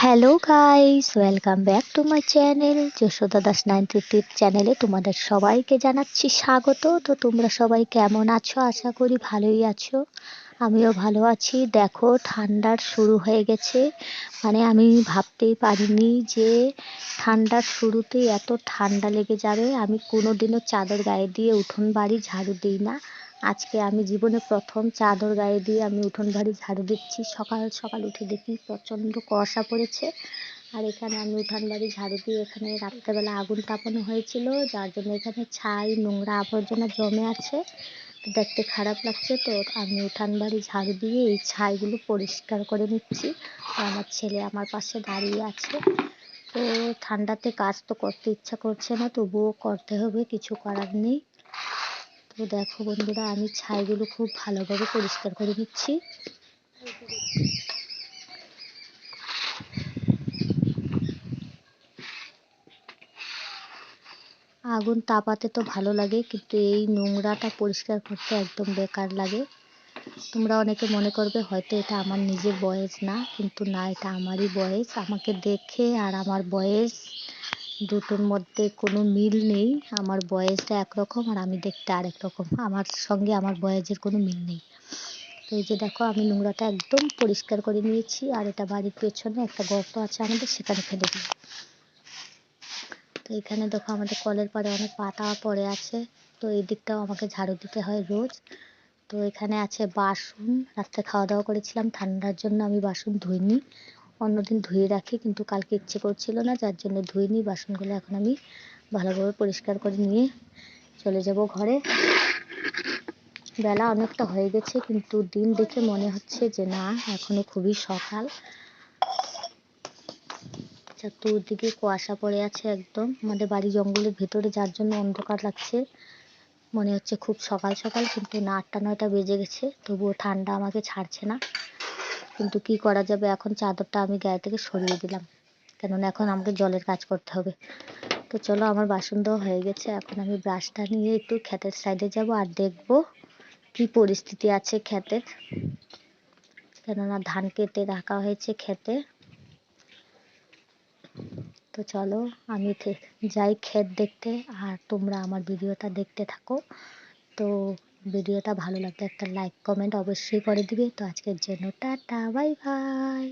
Hello guys, welcome back to my channel Yashoda Das 93 চ্যানেলে তোমাদের সবাইকে জানাচ্ছি স্বাগত। তো তোমরা সবাই কেমন আছো? আশা করি ভালোই আছো। আমিও ভালো আছি। দেখো, ঠান্ডার শুরু হয়ে গেছে। মানে আমি ভাবতেই পারিনি যে ঠান্ডার শুরুতেই এত ঠান্ডা লেগে যাবে। আমি কোনোদিনও চাদর গায়ে দিয়ে উঠোন বাড়ি ঝাড়ু দিই না। আজকে আমি জীবনে প্রথম চাদর গায়ে দিয়ে আমি উঠোন বাড়ি ঝাড়ু দিচ্ছি। সকাল সকাল উঠে দেখি প্রচণ্ড কুয়াশা পড়েছে। আর এখানে আমি উঠান বাড়ি ঝাড়ু দিয়ে এখানে রাত্রেবেলা আগুন তাপানো হয়েছিল, যার জন্য এখানে ছাই নোংরা আবর্জনা জমে আছে। তো দেখতে খারাপ লাগছে, তো আমি উঠান বাড়ি ঝাড়ু দিয়ে এই ছাইগুলো পরিষ্কার করে নিচ্ছি। আর আমার ছেলে আমার পাশে দাঁড়িয়ে আছে। তো ঠান্ডাতে কাজ তো করতে ইচ্ছা করছে না, তবুও করতে হবে, কিছু করার নেই। তো দেখো বন্ধুরা, আমি ছাইগুলো খুব ভালোভাবে পরিষ্কার করে নিচ্ছি। আগুন তাপাতে তো ভালো লাগে, কিন্তু এই নোংরাটা পরিষ্কার করতে একদম বেকার লাগে। তোমরা অনেকে মনে করবে হয়তো এটা আমার নিজের বয়স না, কিন্তু না, এটা আমারই বয়স। আমাকে দেখে আর আমার বয়স দুটোর মধ্যে কোনো মিল নেই। আমার বয়সটা একরকম আর আমি দেখতে আরেক রকম। আমার সঙ্গে আমার বয়সের কোনো মিল নেই। তো এই যে দেখো, আমি নোংরাটা একদম পরিষ্কার করে নিয়েছি। আর এটা বাড়ির পেছনে একটা গর্ত আছে আমাদের, সেখানে ফেলে দিই। তো এখানে দেখো, আমাদের কলের পাড়ে অনেক পাতা পড়ে আছে। তো এই দিকটাও আমাকে ঝাড়ু দিতে হয় রোজ। তো এখানে আছে বাসন। রাত্রে খাওয়া দাওয়া করেছিলাম, ঠান্ডার জন্য আমি বাসন ধুইনি। অন্যদিন ধুয়ে রাখি, কিন্তু কালকে ইচ্ছে করছিল না, যার জন্য ধুইনি বাসনগুলো। এখন আমি ভালোভাবে পরিষ্কার করে নিয়ে চলে যাব ঘরে। বেলা অনেকটা হয়ে গেছে, কিন্তু দিন দেখে মনে হচ্ছে যে না, এখনো খুবই সকাল। চতুর্দিকে কুয়াশা পড়ে আছে একদম। আমাদের বাড়ি জঙ্গলের ভেতরে, যার জন্য অন্ধকার লাগছে। মনে হচ্ছে খুব সকাল সকাল, কিন্তু না, 8টা 9টা বেজে গেছে, তবুও ঠান্ডা আমাকে ছাড়ছে না। কিন্তু কি করা যাবে, এখন চাদরটা আমি গায়ে থেকে সরিয়ে দিলাম, কেননা এখন আমাকে জলের কাজ করতে হবে। তো চলো, আমার বাসন দেওয়া হয়ে গেছে। এখন আমি ব্রাশটা নিয়ে একটু ক্ষেতের সাইডে যাব আর দেখব কি পরিস্থিতি আছে ক্ষেতের, কেননা ধান কেটে রাখা হয়েছে ক্ষেতে। তো চলো, আমি যাই ক্ষেত দেখতে, আর তোমরা আমার ভিডিওটা দেখতে থাকো। তো ভিডিওটা ভালো লাগলে একটা লাইক কমেন্ট অবশ্যই করে দিবে। তো আজকের জন্য টাটা, বাই বাই।